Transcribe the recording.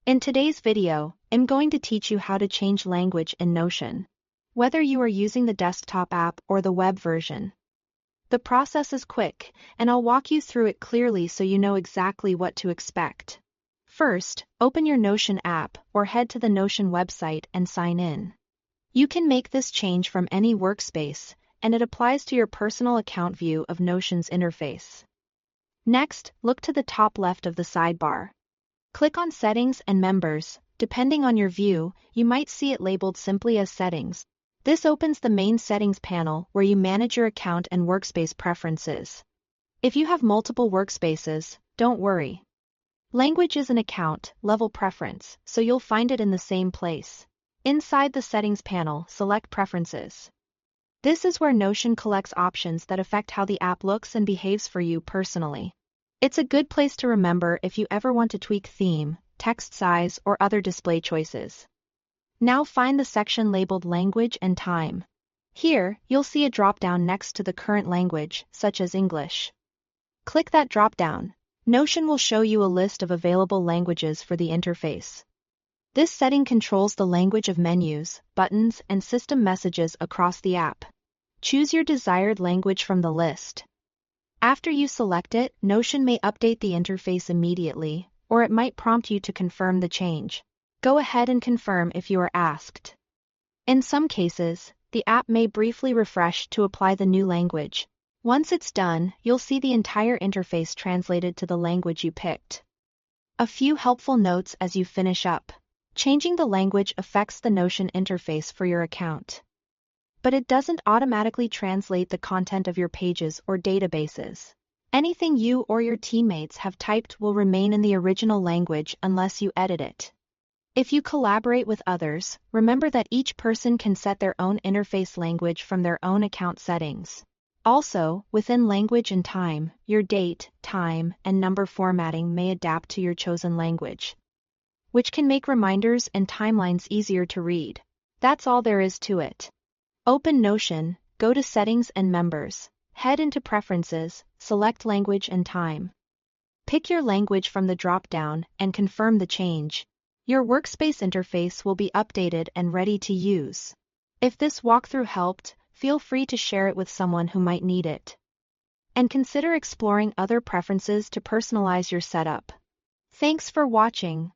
In today's video, I'm going to teach you how to change language in Notion, whether you are using the desktop app or the web version. The process is quick, and I'll walk you through it clearly so you know exactly what to expect. First, open your Notion app or head to the Notion website and sign in. You can make this change from any workspace, and it applies to your personal account view of Notion's interface. Next, look to the top left of the sidebar. Click on Settings and Members. Depending on your view, you might see it labeled simply as Settings. This opens the main settings panel where you manage your account and workspace preferences. If you have multiple workspaces, don't worry. Language is an account level preference, so you'll find it in the same place. Inside the Settings panel, select Preferences. This is where Notion collects options that affect how the app looks and behaves for you personally. It's a good place to remember if you ever want to tweak theme, text size, or other display choices. Now find the section labeled Language and Time. Here, you'll see a drop-down next to the current language, such as English. Click that drop-down. Notion will show you a list of available languages for the interface. This setting controls the language of menus, buttons, and system messages across the app. Choose your desired language from the list. After you select it, Notion may update the interface immediately, or it might prompt you to confirm the change. Go ahead and confirm if you are asked. In some cases, the app may briefly refresh to apply the new language. Once it's done, you'll see the entire interface translated to the language you picked. A few helpful notes as you finish up. Changing the language affects the Notion interface for your account, but it doesn't automatically translate the content of your pages or databases. Anything you or your teammates have typed will remain in the original language unless you edit it. If you collaborate with others, remember that each person can set their own interface language from their own account settings. Also, within Language and Time, your date, time, and number formatting may adapt to your chosen language, which can make reminders and timelines easier to read. That's all there is to it. Open Notion, go to Settings and Members, head into Preferences, select Language and Time. Pick your language from the drop-down and confirm the change. Your workspace interface will be updated and ready to use. If this walkthrough helped, feel free to share it with someone who might need it. And consider exploring other preferences to personalize your setup. Thanks for watching.